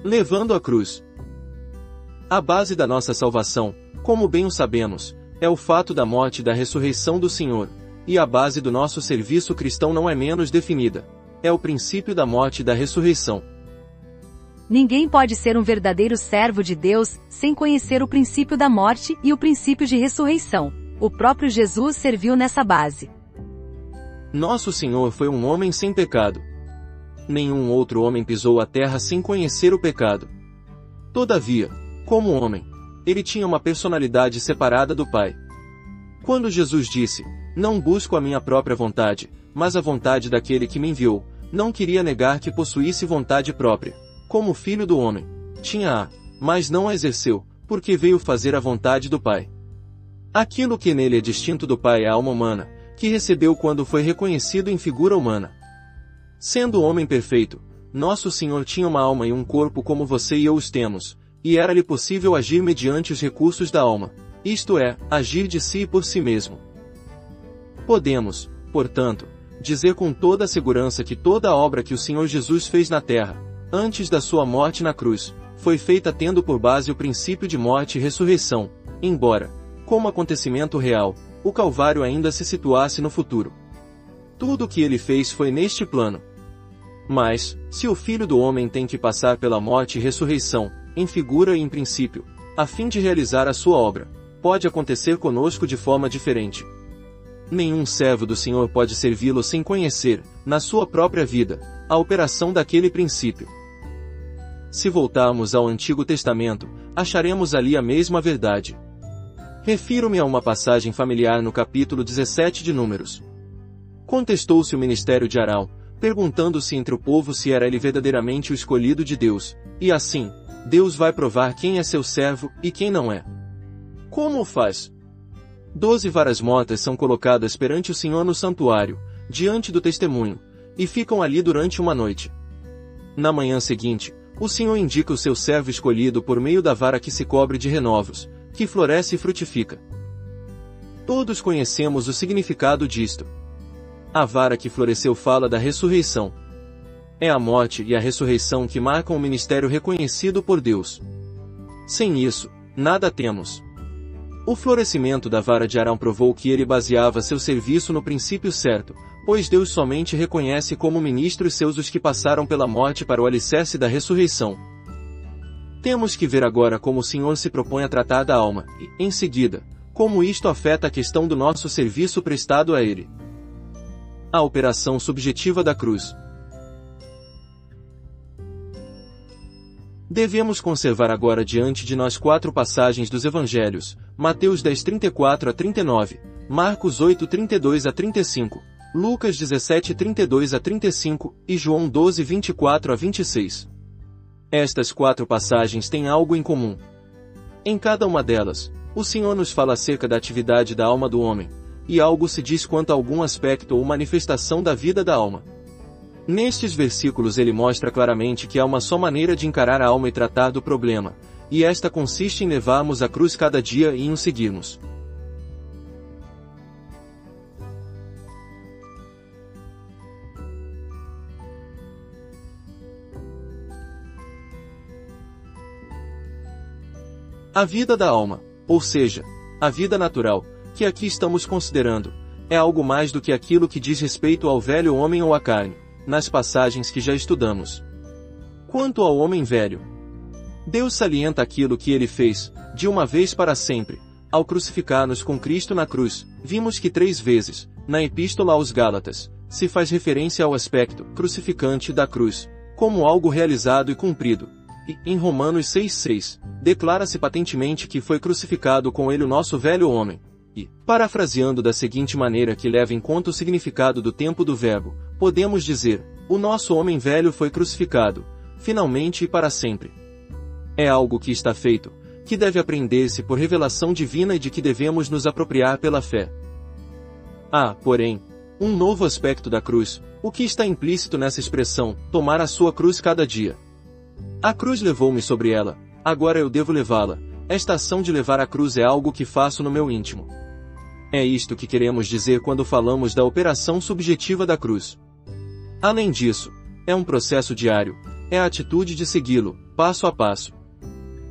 Levando a cruz. A base da nossa salvação, como bem o sabemos, é o fato da morte e da ressurreição do Senhor, e a base do nosso serviço cristão não é menos definida. É o princípio da morte e da ressurreição. Ninguém pode ser um verdadeiro servo de Deus sem conhecer o princípio da morte e o princípio de ressurreição. O próprio Jesus serviu nessa base. Nosso Senhor foi um homem sem pecado. Nenhum outro homem pisou a terra sem conhecer o pecado. Todavia, como homem, ele tinha uma personalidade separada do Pai. Quando Jesus disse, "Não busco a minha própria vontade, mas a vontade daquele que me enviou", não queria negar que possuísse vontade própria. Como filho do homem, tinha-a, mas não a exerceu, porque veio fazer a vontade do Pai. Aquilo que nele é distinto do Pai é a alma humana, que recebeu quando foi reconhecido em figura humana. Sendo homem perfeito, nosso Senhor tinha uma alma e um corpo como você e eu os temos, e era-lhe possível agir mediante os recursos da alma, isto é, agir de si e por si mesmo. Podemos, portanto, dizer com toda a segurança que toda a obra que o Senhor Jesus fez na terra, antes da sua morte na cruz, foi feita tendo por base o princípio de morte e ressurreição, embora, como acontecimento real, o Calvário ainda se situasse no futuro. Tudo o que ele fez foi neste plano. Mas, se o Filho do Homem tem que passar pela morte e ressurreição, em figura e em princípio, a fim de realizar a sua obra, pode acontecer conosco de forma diferente. Nenhum servo do Senhor pode servi-lo sem conhecer, na sua própria vida, a operação daquele princípio. Se voltarmos ao Antigo Testamento, acharemos ali a mesma verdade. Refiro-me a uma passagem familiar no capítulo 17 de Números. Contestou-se o ministério de Arão, perguntando-se entre o povo se era ele verdadeiramente o escolhido de Deus, e assim, Deus vai provar quem é seu servo e quem não é. Como o faz? 12 varas mortas são colocadas perante o Senhor no santuário, diante do testemunho, e ficam ali durante uma noite. Na manhã seguinte, o Senhor indica o seu servo escolhido por meio da vara que se cobre de renovos, que floresce e frutifica. Todos conhecemos o significado disto. A vara que floresceu fala da ressurreição. É a morte e a ressurreição que marcam o ministério reconhecido por Deus. Sem isso, nada temos. O florescimento da vara de Arão provou que ele baseava seu serviço no princípio certo, pois Deus somente reconhece como ministros seus os que passaram pela morte para o alicerce da ressurreição. Temos que ver agora como o Senhor se propõe a tratar da alma, e, em seguida, como isto afeta a questão do nosso serviço prestado a Ele. A operação subjetiva da cruz. Devemos conservar agora diante de nós 4 passagens dos Evangelhos, Mateus 10:34 a 39, Marcos 8:32 a 35, Lucas 17:32 a 35 e João 12:24 a 26. Estas 4 passagens têm algo em comum. Em cada uma delas, o Senhor nos fala acerca da atividade da alma do homem, e algo se diz quanto a algum aspecto ou manifestação da vida da alma. Nestes versículos ele mostra claramente que há uma só maneira de encarar a alma e tratar do problema, e esta consiste em levarmos a cruz cada dia e em o seguirmos. A vida da alma, ou seja, a vida natural, que aqui estamos considerando, é algo mais do que aquilo que diz respeito ao velho homem ou à carne, nas passagens que já estudamos. Quanto ao homem velho, Deus salienta aquilo que ele fez, de uma vez para sempre, ao crucificar-nos com Cristo na cruz. Vimos que 3 vezes, na Epístola aos Gálatas, se faz referência ao aspecto crucificante da cruz, como algo realizado e cumprido. E, em Romanos 6:6, declara-se patentemente que foi crucificado com ele o nosso velho homem. E, parafraseando da seguinte maneira que leva em conta o significado do tempo do verbo, podemos dizer, o nosso homem velho foi crucificado, finalmente e para sempre. É algo que está feito, que deve aprender-se por revelação divina e de que devemos nos apropriar pela fé. Há, porém, um novo aspecto da cruz, o que está implícito nessa expressão, tomar a sua cruz cada dia. A cruz levou-me sobre ela, agora eu devo levá-la. Esta ação de levar a cruz é algo que faço no meu íntimo. É isto que queremos dizer quando falamos da operação subjetiva da cruz. Além disso, é um processo diário, é a atitude de segui-lo, passo a passo.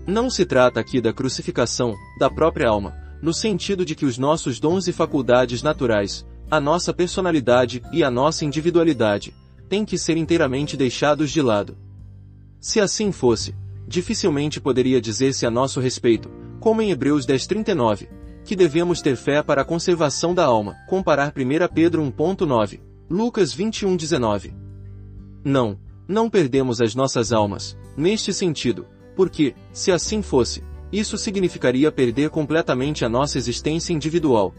Não se trata aqui da crucificação da própria alma, no sentido de que os nossos dons e faculdades naturais, a nossa personalidade e a nossa individualidade, têm que ser inteiramente deixados de lado. Se assim fosse, dificilmente poderia dizer-se a nosso respeito, como em Hebreus 10:39, que devemos ter fé para a conservação da alma, comparar 1 Pedro 1:9, Lucas 21:19. Não perdemos as nossas almas, neste sentido, porque, se assim fosse, isso significaria perder completamente a nossa existência individual.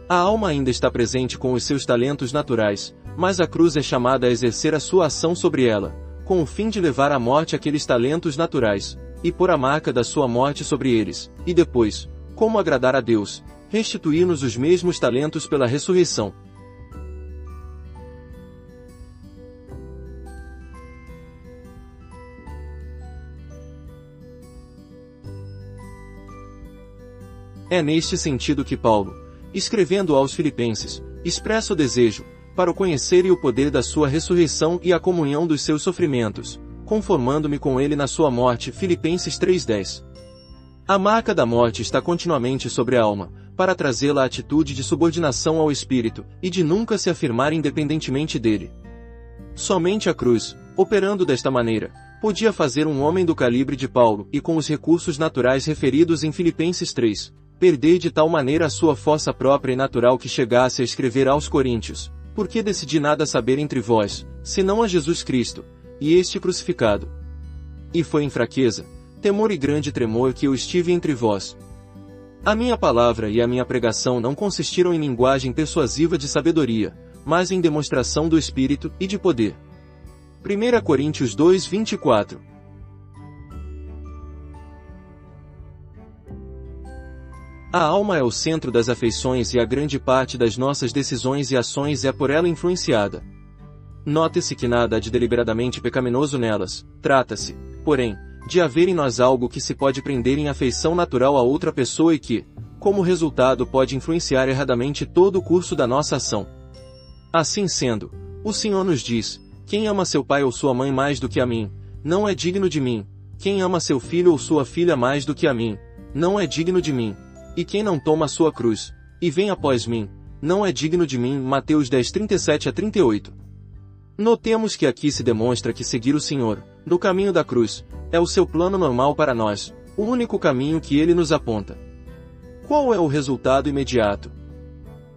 A alma ainda está presente com os seus talentos naturais, mas a cruz é chamada a exercer a sua ação sobre ela, com o fim de levar à morte aqueles talentos naturais, e pôr a marca da sua morte sobre eles, e depois, como agradar a Deus, restituir-nos os mesmos talentos pela ressurreição. É neste sentido que Paulo, escrevendo aos Filipenses, expressa o desejo, para o conhecer e o poder da sua ressurreição e a comunhão dos seus sofrimentos, conformando-me com ele na sua morte. Filipenses 3:10. A marca da morte está continuamente sobre a alma, para trazê-la à atitude de subordinação ao Espírito, e de nunca se afirmar independentemente dele. Somente a cruz, operando desta maneira, podia fazer um homem do calibre de Paulo, e com os recursos naturais referidos em Filipenses 3, perder de tal maneira a sua força própria e natural que chegasse a escrever aos Coríntios: porque decidi nada saber entre vós, senão a Jesus Cristo, e este crucificado. E foi em fraqueza, temor e grande tremor que eu estive entre vós. A minha palavra e a minha pregação não consistiram em linguagem persuasiva de sabedoria, mas em demonstração do Espírito e de poder. 1 Coríntios 2:24. A alma é o centro das afeições e a grande parte das nossas decisões e ações é por ela influenciada. Note-se que nada há de deliberadamente pecaminoso nelas, trata-se, porém, de haver em nós algo que se pode prender em afeição natural a outra pessoa e que, como resultado, pode influenciar erradamente todo o curso da nossa ação. Assim sendo, o Senhor nos diz: quem ama seu pai ou sua mãe mais do que a mim, não é digno de mim. Quem ama seu filho ou sua filha mais do que a mim, não é digno de mim. E quem não toma a sua cruz, e vem após mim, não é digno de mim. Mateus 10:37-38. Notemos que aqui se demonstra que seguir o Senhor, no caminho da cruz, é o seu plano normal para nós, o único caminho que ele nos aponta. Qual é o resultado imediato?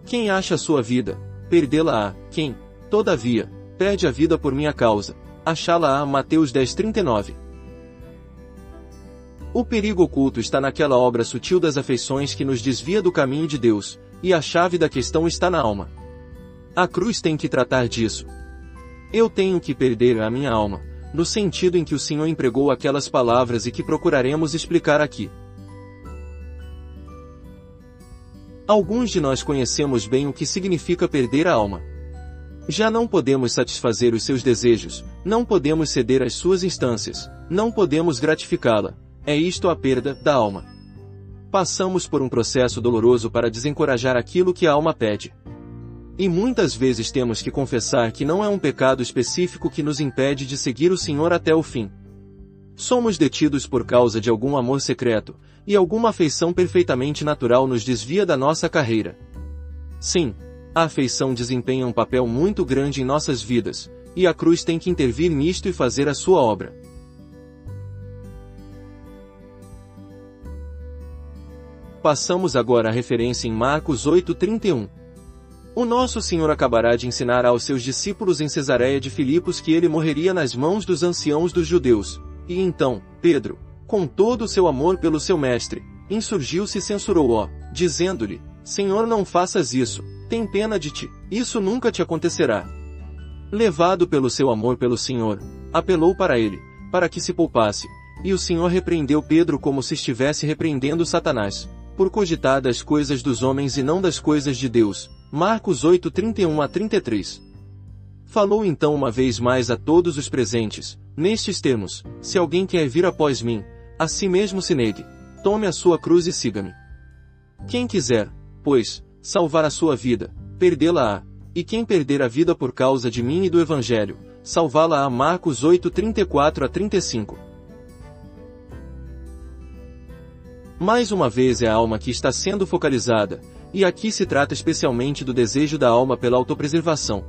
Quem acha a sua vida, perdê-la-á. Quem, todavia, perde a vida por minha causa, achá-la-á. Mateus 10:39. O perigo oculto está naquela obra sutil das afeições que nos desvia do caminho de Deus, e a chave da questão está na alma. A cruz tem que tratar disso. Eu tenho que perder a minha alma, no sentido em que o Senhor empregou aquelas palavras e que procuraremos explicar aqui. Alguns de nós conhecemos bem o que significa perder a alma. Já não podemos satisfazer os seus desejos, não podemos ceder às suas instâncias, não podemos gratificá-la. É isto a perda da alma. Passamos por um processo doloroso para desencorajar aquilo que a alma pede. E muitas vezes temos que confessar que não é um pecado específico que nos impede de seguir o Senhor até o fim. Somos detidos por causa de algum amor secreto, e alguma afeição perfeitamente natural nos desvia da nossa carreira. Sim, a afeição desempenha um papel muito grande em nossas vidas, e a cruz tem que intervir nisto e fazer a sua obra. Passamos agora à referência em Marcos 8:31. O nosso Senhor acabará de ensinar aos seus discípulos em Cesareia de Filipos que ele morreria nas mãos dos anciãos dos judeus. E então, Pedro, com todo o seu amor pelo seu mestre, insurgiu-se e censurou-o, dizendo-lhe: Senhor, não faças isso, tem pena de ti, isso nunca te acontecerá. Levado pelo seu amor pelo Senhor, apelou para ele, para que se poupasse, e o Senhor repreendeu Pedro como se estivesse repreendendo Satanás, por cogitar das coisas dos homens e não das coisas de Deus. Marcos 8:31-33. Falou então uma vez mais a todos os presentes, nestes termos: se alguém quer vir após mim, a si mesmo se negue, tome a sua cruz e siga-me. Quem quiser, pois, salvar a sua vida, perdê-la-á, e quem perder a vida por causa de mim e do Evangelho, salvá-la-á. Marcos 8:34-35. Mais uma vez é a alma que está sendo focalizada, e aqui se trata especialmente do desejo da alma pela autopreservação.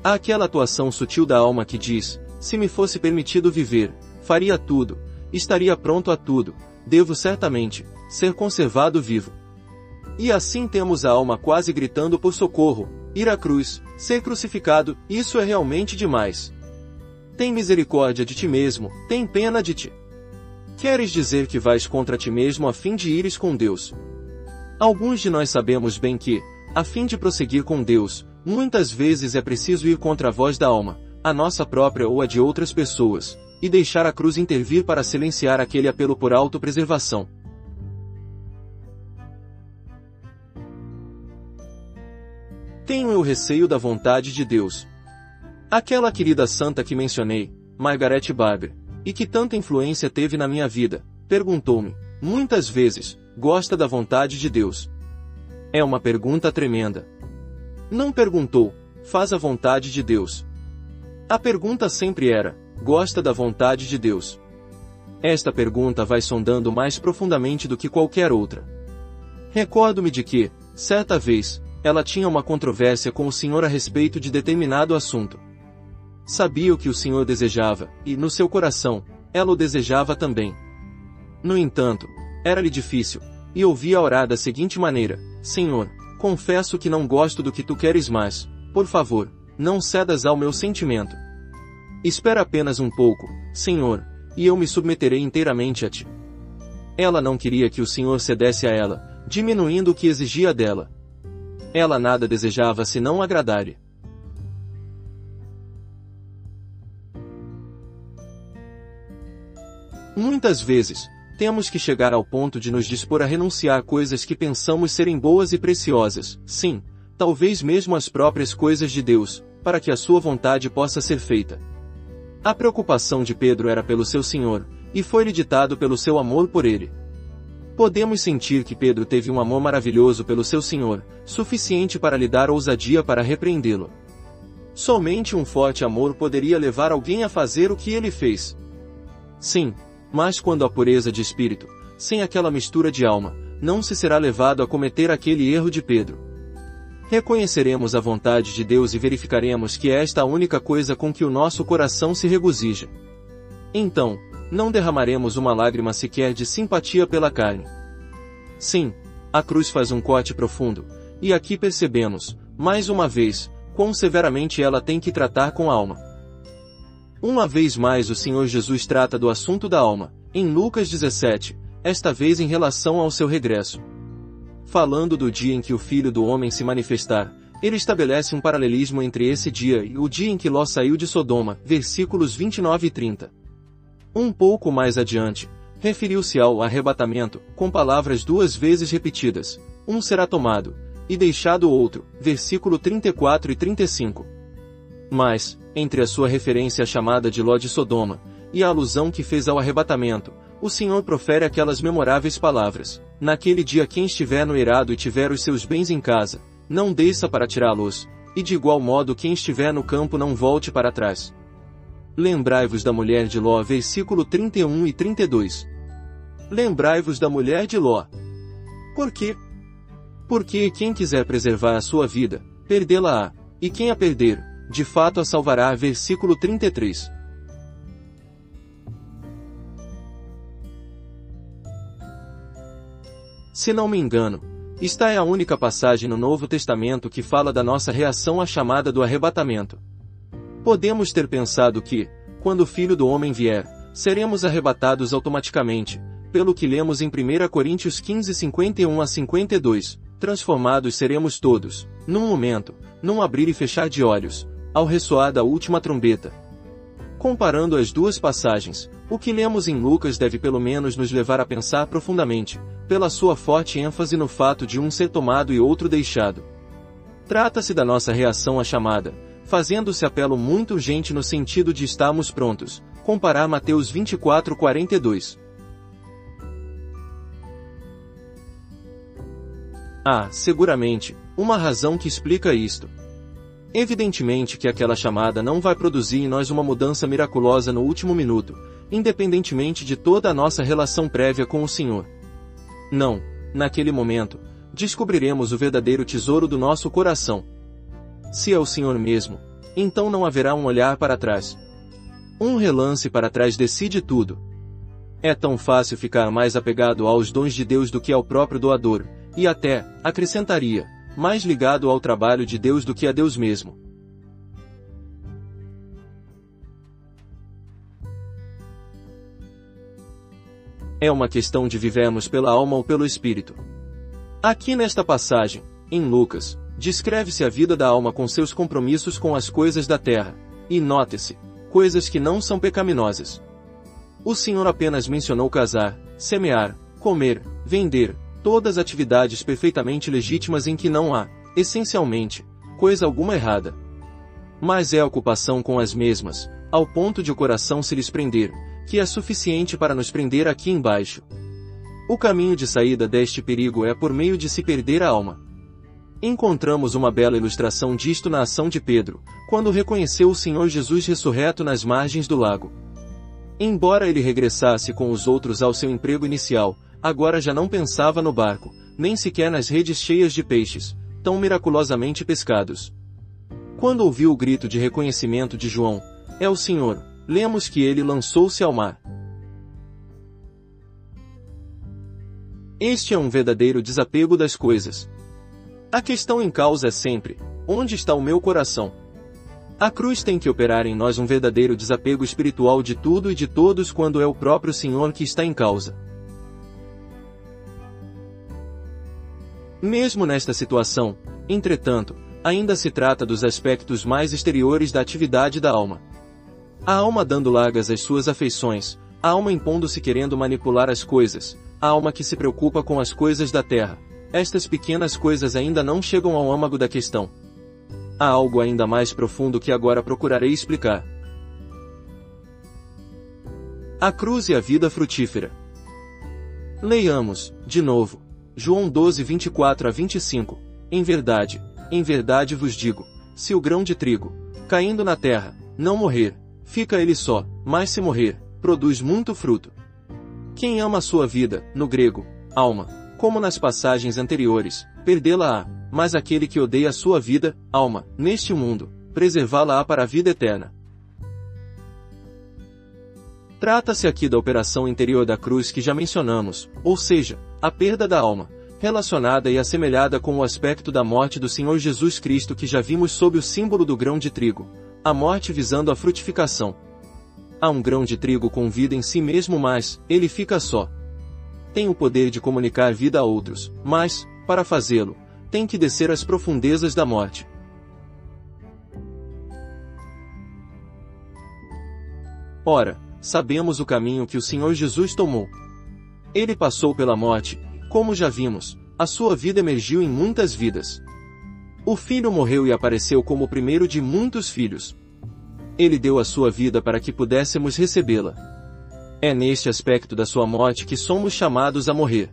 Há aquela atuação sutil da alma que diz: se me fosse permitido viver, faria tudo, estaria pronto a tudo, devo certamente ser conservado vivo. E assim temos a alma quase gritando por socorro: ir à cruz, ser crucificado, isso é realmente demais. Tem misericórdia de ti mesmo, tem pena de ti. Queres dizer que vais contra ti mesmo a fim de ires com Deus? Alguns de nós sabemos bem que, a fim de prosseguir com Deus, muitas vezes é preciso ir contra a voz da alma, a nossa própria ou a de outras pessoas, e deixar a cruz intervir para silenciar aquele apelo por autopreservação. Tenho eu receio da vontade de Deus. Aquela querida santa que mencionei, Margaret Barber, e que tanta influência teve na minha vida, perguntou-me, muitas vezes, gosta da vontade de Deus? É uma pergunta tremenda. Não perguntou, faz a vontade de Deus. A pergunta sempre era, gosta da vontade de Deus? Esta pergunta vai sondando mais profundamente do que qualquer outra. Recordo-me de que, certa vez, ela tinha uma controvérsia com o Senhor a respeito de determinado assunto. Sabia o que o Senhor desejava, e, no seu coração, ela o desejava também. No entanto, era-lhe difícil, e ouvia orar da seguinte maneira: Senhor, confesso que não gosto do que tu queres, mas, por favor, não cedas ao meu sentimento. Espera apenas um pouco, Senhor, e eu me submeterei inteiramente a ti. Ela não queria que o Senhor cedesse a ela, diminuindo o que exigia dela. Ela nada desejava senão agradar-lhe. Muitas vezes, temos que chegar ao ponto de nos dispor a renunciar a coisas que pensamos serem boas e preciosas, sim, talvez mesmo as próprias coisas de Deus, para que a sua vontade possa ser feita. A preocupação de Pedro era pelo seu Senhor, e foi-lhe ditado pelo seu amor por ele. Podemos sentir que Pedro teve um amor maravilhoso pelo seu Senhor, suficiente para lhe dar ousadia para repreendê-lo. Somente um forte amor poderia levar alguém a fazer o que ele fez. Sim, mas quando há pureza de espírito, sem aquela mistura de alma, não se será levado a cometer aquele erro de Pedro. Reconheceremos a vontade de Deus e verificaremos que é esta a única coisa com que o nosso coração se regozija. Então, não derramaremos uma lágrima sequer de simpatia pela carne. Sim, a cruz faz um corte profundo, e aqui percebemos, mais uma vez, quão severamente ela tem que tratar com a alma. Uma vez mais o Senhor Jesus trata do assunto da alma, em Lucas 17, esta vez em relação ao seu regresso. Falando do dia em que o Filho do Homem se manifestar, ele estabelece um paralelismo entre esse dia e o dia em que Ló saiu de Sodoma, versículos 29 e 30. Um pouco mais adiante, referiu-se ao arrebatamento, com palavras duas vezes repetidas: um será tomado, e deixado o outro, versículo 34 e 35. Mas, entre a sua referência à chamada de Ló de Sodoma, e a alusão que fez ao arrebatamento, o Senhor profere aquelas memoráveis palavras: naquele dia quem estiver no eirado e tiver os seus bens em casa, não desça para tirá-los, e de igual modo quem estiver no campo não volte para trás. Lembrai-vos da mulher de Ló, versículo 31 e 32. Lembrai-vos da mulher de Ló. Por quê? Porque quem quiser preservar a sua vida, perdê-la-á, e quem a perder, de fato a salvará, versículo 33. Se não me engano, esta é a única passagem no Novo Testamento que fala da nossa reação à chamada do arrebatamento. Podemos ter pensado que, quando o Filho do Homem vier, seremos arrebatados automaticamente, pelo que lemos em 1 Coríntios 15, 51 a 52, transformados seremos todos, num momento, num abrir e fechar de olhos, ao ressoar da última trombeta. Comparando as duas passagens, o que lemos em Lucas deve pelo menos nos levar a pensar profundamente, pela sua forte ênfase no fato de um ser tomado e outro deixado. Trata-se da nossa reação à chamada, fazendo-se apelo muito urgente no sentido de estarmos prontos, comparar Mateus 24, 42. Há, seguramente, uma razão que explica isto. Evidentemente que aquela chamada não vai produzir em nós uma mudança miraculosa no último minuto, independentemente de toda a nossa relação prévia com o Senhor. Não, naquele momento, descobriremos o verdadeiro tesouro do nosso coração. Se é o Senhor mesmo, então não haverá um olhar para trás. Um relance para trás decide tudo. É tão fácil ficar mais apegado aos dons de Deus do que ao próprio doador, e até, acrescentaria, mais ligado ao trabalho de Deus do que a Deus mesmo. É uma questão de vivermos pela alma ou pelo espírito. Aqui nesta passagem, em Lucas, descreve-se a vida da alma com seus compromissos com as coisas da terra, e note-se, coisas que não são pecaminosas. O Senhor apenas mencionou casar, semear, comer, vender, todas atividades perfeitamente legítimas em que não há, essencialmente, coisa alguma errada. Mas é a ocupação com as mesmas, ao ponto de o coração se lhes prender, que é suficiente para nos prender aqui embaixo. O caminho de saída deste perigo é por meio de se perder a alma. Encontramos uma bela ilustração disto na ação de Pedro, quando reconheceu o Senhor Jesus ressurreto nas margens do lago. Embora ele regressasse com os outros ao seu emprego inicial, agora já não pensava no barco, nem sequer nas redes cheias de peixes, tão miraculosamente pescados. Quando ouviu o grito de reconhecimento de João, "É o Senhor", lemos que ele lançou-se ao mar. Este é um verdadeiro desapego das coisas. A questão em causa é sempre, onde está o meu coração? A cruz tem que operar em nós um verdadeiro desapego espiritual de tudo e de todos quando é o próprio Senhor que está em causa. Mesmo nesta situação, entretanto, ainda se trata dos aspectos mais exteriores da atividade da alma. A alma dando largas às suas afeições, a alma impondo-se querendo manipular as coisas, a alma que se preocupa com as coisas da terra. Estas pequenas coisas ainda não chegam ao âmago da questão. Há algo ainda mais profundo que agora procurarei explicar. A cruz e a vida frutífera. Leiamos, de novo, João 12, 24 a 25. Em verdade vos digo, se o grão de trigo, caindo na terra, não morrer, fica ele só, mas se morrer, produz muito fruto. Quem ama a sua vida, no grego, alma, como nas passagens anteriores, perdê-la-á, mas aquele que odeia a sua vida, alma, neste mundo, preservá-la-á para a vida eterna. Trata-se aqui da operação interior da cruz que já mencionamos, ou seja, a perda da alma, relacionada e assemelhada com o aspecto da morte do Senhor Jesus Cristo que já vimos sob o símbolo do grão de trigo, a morte visando a frutificação. Há um grão de trigo com vida em si mesmo, mas ele fica só. Tem o poder de comunicar vida a outros, mas, para fazê-lo, tem que descer às profundezas da morte. Ora, sabemos o caminho que o Senhor Jesus tomou. Ele passou pela morte, como já vimos, a sua vida emergiu em muitas vidas. O Filho morreu e apareceu como o primeiro de muitos filhos. Ele deu a sua vida para que pudéssemos recebê-la. É neste aspecto da sua morte que somos chamados a morrer.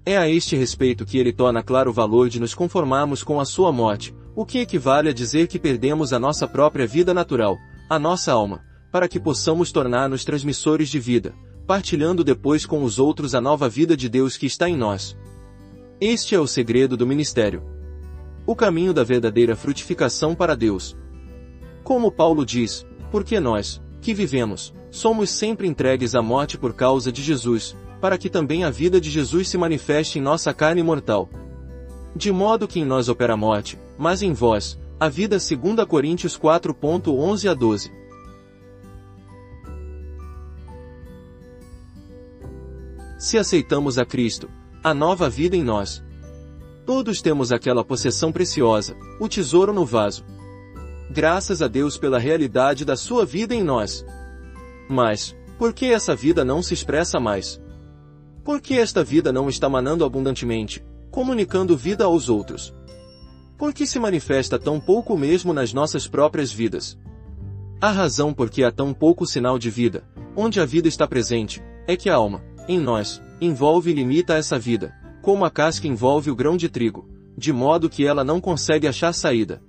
É a este respeito que ele torna claro o valor de nos conformarmos com a sua morte, o que equivale a dizer que perdemos a nossa própria vida natural, a nossa alma, para que possamos tornar-nos transmissores de vida, partilhando depois com os outros a nova vida de Deus que está em nós. Este é o segredo do ministério. O caminho da verdadeira frutificação para Deus. Como Paulo diz, porque nós, que vivemos, somos sempre entregues à morte por causa de Jesus, para que também a vida de Jesus se manifeste em nossa carne mortal. De modo que em nós opera a morte, mas em vós, a vida. 2 Coríntios 4:11 a 12. Se aceitamos a Cristo, a nova vida em nós. Todos temos aquela possessão preciosa, o tesouro no vaso. Graças a Deus pela realidade da sua vida em nós. Mas, por que essa vida não se expressa mais? Por que esta vida não está manando abundantemente, comunicando vida aos outros? Por que se manifesta tão pouco mesmo nas nossas próprias vidas? A razão por que há tão pouco sinal de vida, onde a vida está presente, é que a alma, em nós, envolve e limita essa vida, como a casca envolve o grão de trigo, de modo que ela não consegue achar saída.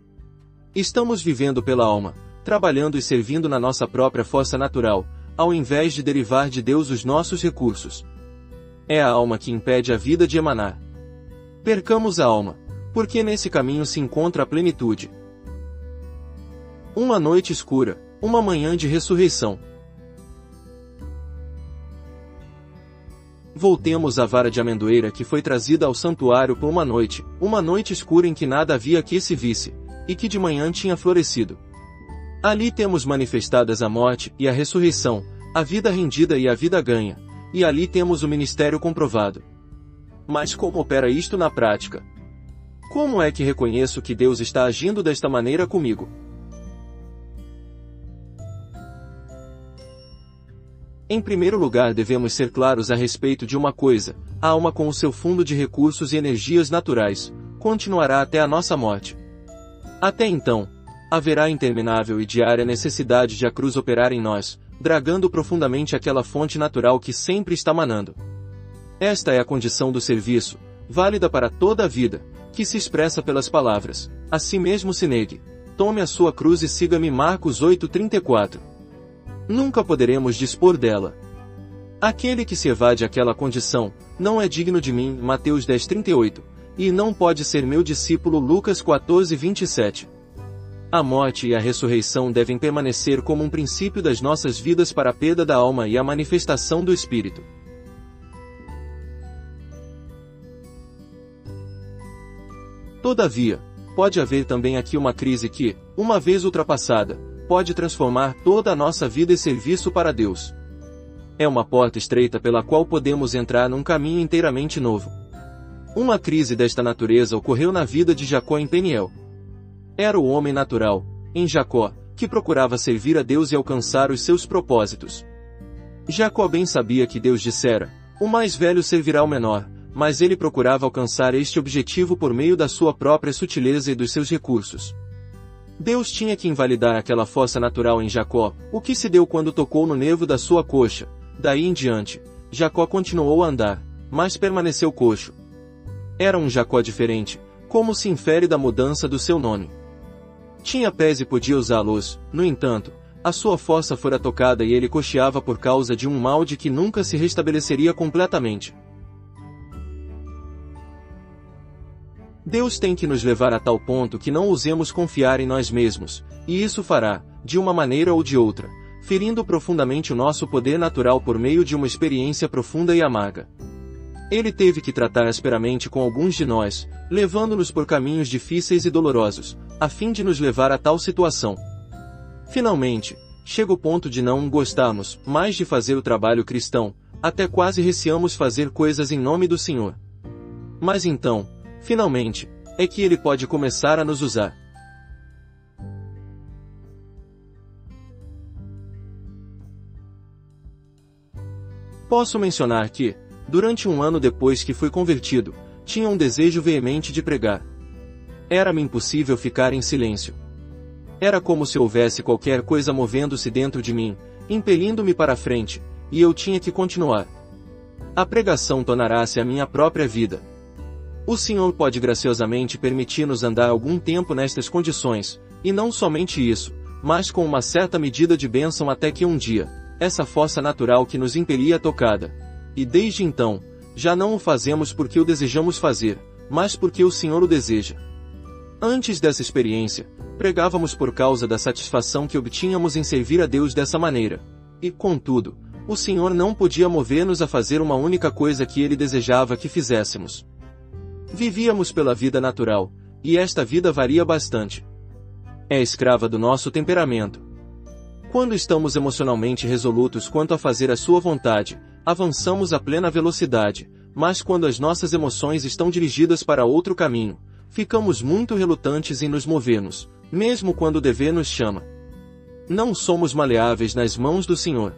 Estamos vivendo pela alma, trabalhando e servindo na nossa própria força natural, ao invés de derivar de Deus os nossos recursos. É a alma que impede a vida de emanar. Percamos a alma, porque nesse caminho se encontra a plenitude. Uma noite escura, uma manhã de ressurreição. Voltemos à vara de amendoeira que foi trazida ao santuário por uma noite escura em que nada havia que se visse, e que de manhã tinha florescido. Ali temos manifestadas a morte e a ressurreição, a vida rendida e a vida ganha, e ali temos o ministério comprovado. Mas como opera isto na prática? Como é que reconheço que Deus está agindo desta maneira comigo? Em primeiro lugar, devemos ser claros a respeito de uma coisa: a alma, com o seu fundo de recursos e energias naturais, continuará até a nossa morte. Até então, haverá interminável e diária necessidade de a cruz operar em nós, dragando profundamente aquela fonte natural que sempre está manando. Esta é a condição do serviço, válida para toda a vida, que se expressa pelas palavras: a si mesmo se negue, tome a sua cruz e siga-me. Marcos 8:34. Nunca poderemos dispor dela. Aquele que se evade aquela condição, não é digno de mim. Mateus 10:38, e não pode ser meu discípulo. Lucas 14:27. A morte e a ressurreição devem permanecer como um princípio das nossas vidas para a perda da alma e a manifestação do Espírito. Todavia, pode haver também aqui uma crise que, uma vez ultrapassada, pode transformar toda a nossa vida e serviço para Deus. É uma porta estreita pela qual podemos entrar num caminho inteiramente novo. Uma crise desta natureza ocorreu na vida de Jacó em Peniel. Era o homem natural, em Jacó, que procurava servir a Deus e alcançar os seus propósitos. Jacó bem sabia que Deus dissera: o mais velho servirá ao menor, mas ele procurava alcançar este objetivo por meio da sua própria sutileza e dos seus recursos. Deus tinha que invalidar aquela força natural em Jacó, o que se deu quando tocou no nervo da sua coxa. Daí em diante, Jacó continuou a andar, mas permaneceu coxo. Era um Jacó diferente, como se infere da mudança do seu nome. Tinha pés e podia usá-los, no entanto, a sua força fora tocada e ele coxeava por causa de um mal de que nunca se restabeleceria completamente. Deus tem que nos levar a tal ponto que não ousemos confiar em nós mesmos, e isso fará, de uma maneira ou de outra, ferindo profundamente o nosso poder natural por meio de uma experiência profunda e amarga. Ele teve que tratar asperamente com alguns de nós, levando-nos por caminhos difíceis e dolorosos, a fim de nos levar a tal situação. Finalmente, chega o ponto de não gostarmos mais de fazer o trabalho cristão, até quase receamos fazer coisas em nome do Senhor. Mas então, finalmente, é que Ele pode começar a nos usar. Posso mencionar que, durante um ano depois que fui convertido, tinha um desejo veemente de pregar. Era-me impossível ficar em silêncio. Era como se houvesse qualquer coisa movendo-se dentro de mim, impelindo-me para a frente, e eu tinha que continuar. A pregação tornará-se a minha própria vida. O Senhor pode graciosamente permitir-nos andar algum tempo nestas condições, e não somente isso, mas com uma certa medida de bênção até que um dia, essa força natural que nos impelia tocada. E desde então, já não o fazemos porque o desejamos fazer, mas porque o Senhor o deseja. Antes dessa experiência, pregávamos por causa da satisfação que obtínhamos em servir a Deus dessa maneira. E, contudo, o Senhor não podia mover-nos a fazer uma única coisa que Ele desejava que fizéssemos. Vivíamos pela vida natural, e esta vida varia bastante. É escrava do nosso temperamento. Quando estamos emocionalmente resolutos quanto a fazer a sua vontade, avançamos a plena velocidade, mas quando as nossas emoções estão dirigidas para outro caminho, ficamos muito relutantes em nos movermos, mesmo quando o dever nos chama. Não somos maleáveis nas mãos do Senhor.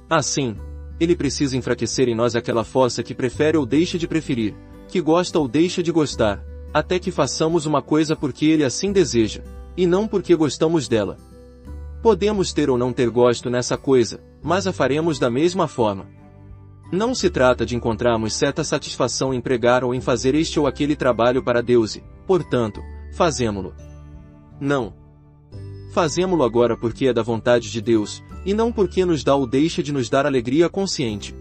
Assim, Ele precisa enfraquecer em nós aquela força que prefere ou deixa de preferir, que gosta ou deixa de gostar, até que façamos uma coisa porque Ele assim deseja, e não porque gostamos dela. Podemos ter ou não ter gosto nessa coisa, mas a faremos da mesma forma. Não se trata de encontrarmos certa satisfação em pregar ou em fazer este ou aquele trabalho para Deus e, portanto, fazemo-lo. Não. Fazemo-lo agora porque é da vontade de Deus, e não porque nos dá ou deixa de nos dar alegria consciente.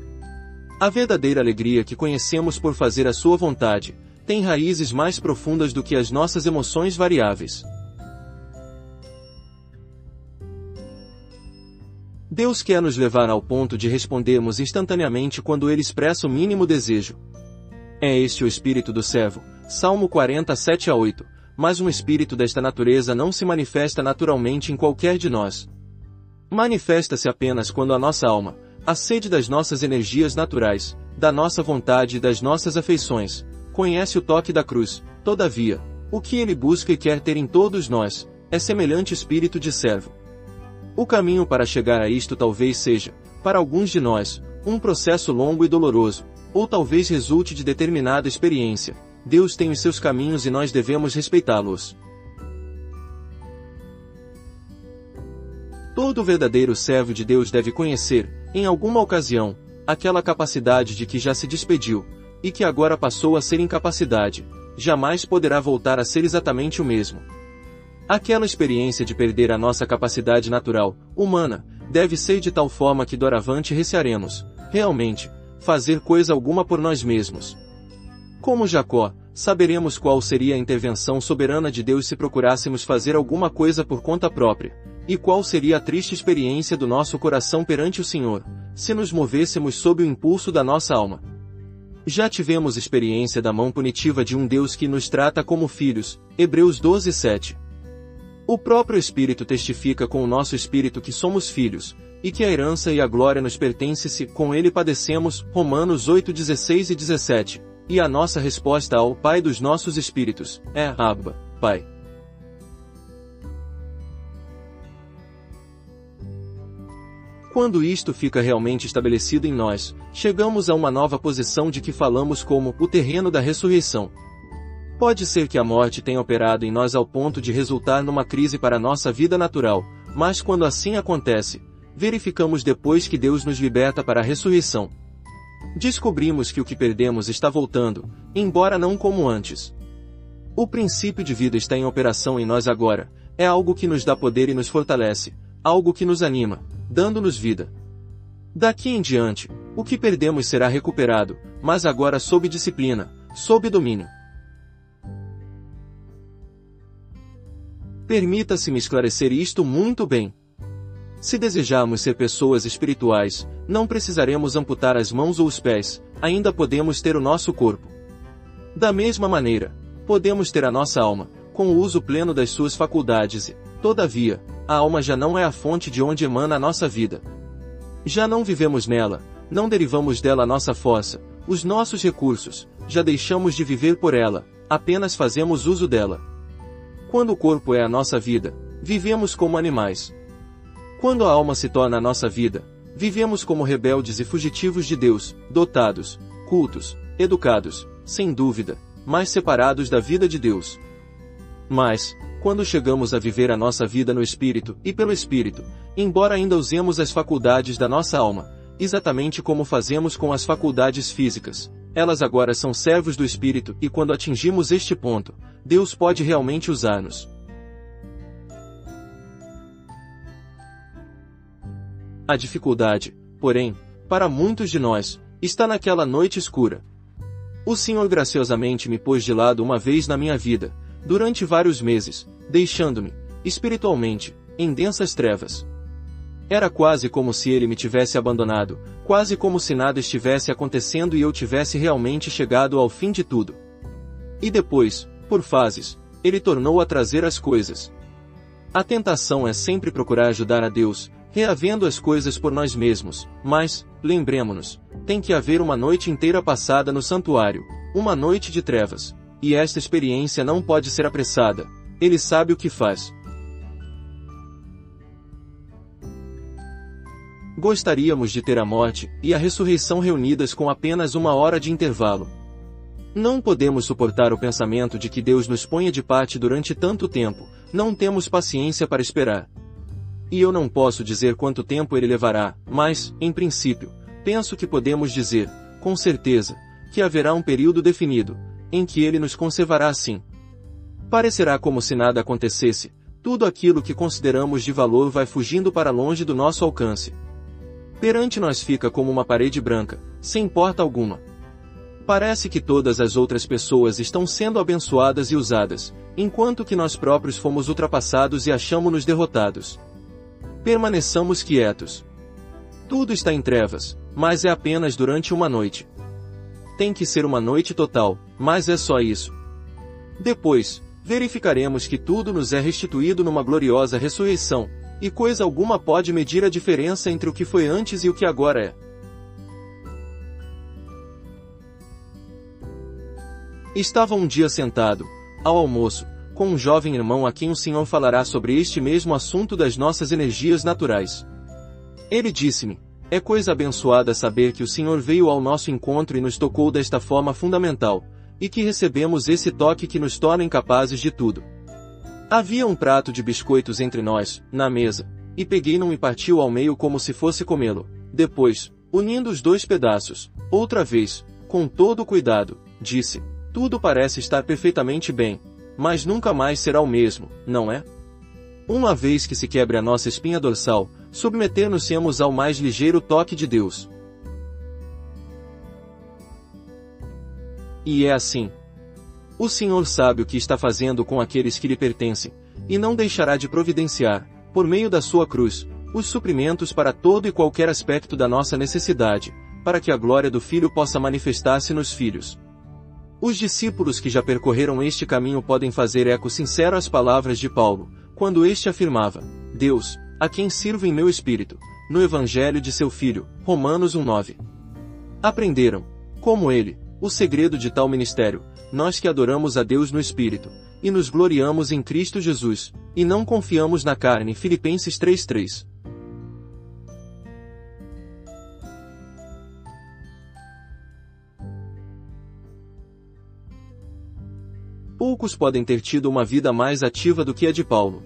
A verdadeira alegria que conhecemos por fazer a sua vontade, tem raízes mais profundas do que as nossas emoções variáveis. Deus quer nos levar ao ponto de respondermos instantaneamente quando Ele expressa o mínimo desejo. É este o espírito do servo, Salmo 47:8, mas um espírito desta natureza não se manifesta naturalmente em qualquer de nós. Manifesta-se apenas quando a nossa alma, a sede das nossas energias naturais, da nossa vontade e das nossas afeições, conhece o toque da cruz. Todavia, o que Ele busca e quer ter em todos nós, é semelhante espírito de servo. O caminho para chegar a isto talvez seja, para alguns de nós, um processo longo e doloroso, ou talvez resulte de determinada experiência. Deus tem os seus caminhos e nós devemos respeitá-los. Todo verdadeiro servo de Deus deve conhecer, em alguma ocasião, aquela capacidade de que já se despediu, e que agora passou a ser incapacidade, jamais poderá voltar a ser exatamente o mesmo. Aquela experiência de perder a nossa capacidade natural, humana, deve ser de tal forma que doravante recearemos, realmente, fazer coisa alguma por nós mesmos. Como Jacó, saberemos qual seria a intervenção soberana de Deus se procurássemos fazer alguma coisa por conta própria, e qual seria a triste experiência do nosso coração perante o Senhor, se nos movêssemos sob o impulso da nossa alma. Já tivemos experiência da mão punitiva de um Deus que nos trata como filhos, Hebreus 12:7. O próprio Espírito testifica com o nosso espírito que somos filhos, e que a herança e a glória nos pertencem se com Ele padecemos, Romanos 8:16 e 17, e a nossa resposta ao Pai dos nossos espíritos, é Abba, Pai. Quando isto fica realmente estabelecido em nós, chegamos a uma nova posição de que falamos como o terreno da ressurreição. Pode ser que a morte tenha operado em nós ao ponto de resultar numa crise para a nossa vida natural, mas quando assim acontece, verificamos depois que Deus nos liberta para a ressurreição. Descobrimos que o que perdemos está voltando, embora não como antes. O princípio de vida está em operação em nós agora, é algo que nos dá poder e nos fortalece, algo que nos anima, dando-nos vida. Daqui em diante, o que perdemos será recuperado, mas agora sob disciplina, sob domínio. Permita-se-me esclarecer isto muito bem. Se desejarmos ser pessoas espirituais, não precisaremos amputar as mãos ou os pés, ainda podemos ter o nosso corpo. Da mesma maneira, podemos ter a nossa alma, com o uso pleno das suas faculdades e, todavia, a alma já não é a fonte de onde emana a nossa vida. Já não vivemos nela, não derivamos dela a nossa força, os nossos recursos, já deixamos de viver por ela, apenas fazemos uso dela. Quando o corpo é a nossa vida, vivemos como animais. Quando a alma se torna a nossa vida, vivemos como rebeldes e fugitivos de Deus, dotados, cultos, educados, sem dúvida, mas separados da vida de Deus. Mas, quando chegamos a viver a nossa vida no Espírito e pelo Espírito, embora ainda usemos as faculdades da nossa alma, exatamente como fazemos com as faculdades físicas, elas agora são servos do Espírito e quando atingimos este ponto, Deus pode realmente usar-nos. A dificuldade, porém, para muitos de nós, está naquela noite escura. O Senhor graciosamente me pôs de lado uma vez na minha vida, durante vários meses, deixando-me, espiritualmente, em densas trevas. Era quase como se Ele me tivesse abandonado, quase como se nada estivesse acontecendo e eu tivesse realmente chegado ao fim de tudo. E depois, por fases, Ele tornou a trazer as coisas. A tentação é sempre procurar ajudar a Deus, reavendo as coisas por nós mesmos, mas, lembremo-nos, tem que haver uma noite inteira passada no santuário, uma noite de trevas, e esta experiência não pode ser apressada. Ele sabe o que faz. Gostaríamos de ter a morte e a ressurreição reunidas com apenas 1 hora de intervalo. Não podemos suportar o pensamento de que Deus nos ponha de parte durante tanto tempo, não temos paciência para esperar. E eu não posso dizer quanto tempo ele levará, mas, em princípio, penso que podemos dizer, com certeza, que haverá um período definido, em que ele nos conservará assim. Parecerá como se nada acontecesse, tudo aquilo que consideramos de valor vai fugindo para longe do nosso alcance. Perante nós fica como uma parede branca, sem porta alguma. Parece que todas as outras pessoas estão sendo abençoadas e usadas, enquanto que nós próprios fomos ultrapassados e achamo-nos derrotados. Permaneçamos quietos. Tudo está em trevas, mas é apenas durante uma noite. Tem que ser uma noite total, mas é só isso. Depois, verificaremos que tudo nos é restituído numa gloriosa ressurreição, e coisa alguma pode medir a diferença entre o que foi antes e o que agora é. Estava um dia sentado, ao almoço, com um jovem irmão a quem o Senhor falará sobre este mesmo assunto das nossas energias naturais. Ele disse-me: é coisa abençoada saber que o Senhor veio ao nosso encontro e nos tocou desta forma fundamental, e que recebemos esse toque que nos torna incapazes de tudo. Havia um prato de biscoitos entre nós, na mesa, e peguei num e partiu ao meio como se fosse comê-lo. Depois, unindo os dois pedaços, outra vez, com todo cuidado, disse: tudo parece estar perfeitamente bem, mas nunca mais será o mesmo, não é? Uma vez que se quebre a nossa espinha dorsal, submeter-nos-emos ao mais ligeiro toque de Deus. E é assim. O Senhor sabe o que está fazendo com aqueles que lhe pertencem, e não deixará de providenciar, por meio da sua cruz, os suprimentos para todo e qualquer aspecto da nossa necessidade, para que a glória do Filho possa manifestar-se nos filhos. Os discípulos que já percorreram este caminho podem fazer eco sincero às palavras de Paulo, quando este afirmava: Deus, a quem sirvo em meu espírito, no Evangelho de seu Filho, Romanos 1:9. Aprenderam, como ele, o segredo de tal ministério, nós que adoramos a Deus no Espírito, e nos gloriamos em Cristo Jesus, e não confiamos na carne. Filipenses 3:3. Poucos podem ter tido uma vida mais ativa do que a de Paulo.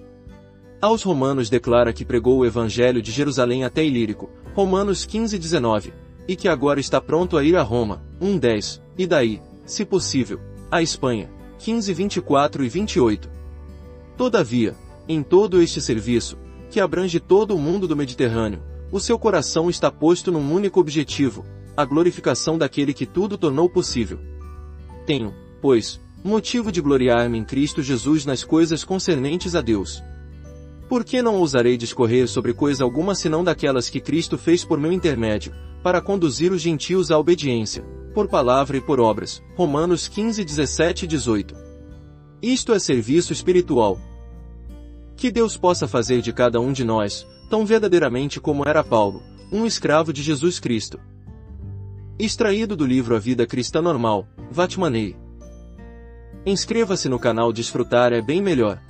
Aos Romanos declara que pregou o Evangelho de Jerusalém até Ilírico, Romanos 15:19, e que agora está pronto a ir a Roma, 1:10, e daí, se possível, a Espanha, 15:24 e 28. Todavia, em todo este serviço, que abrange todo o mundo do Mediterrâneo, o seu coração está posto num único objetivo: a glorificação daquele que tudo tornou possível. Tenho, pois, motivo de gloriar-me em Cristo Jesus nas coisas concernentes a Deus. Por que não ousarei discorrer sobre coisa alguma senão daquelas que Cristo fez por meu intermédio, para conduzir os gentios à obediência, por palavra e por obras, Romanos 15:17 e 18. Isto é serviço espiritual. Que Deus possa fazer de cada um de nós, tão verdadeiramente como era Paulo, um escravo de Jesus Cristo. Extraído do livro A Vida Cristã Normal, Vatmanei. Inscreva-se no canal. Desfrutar é bem melhor.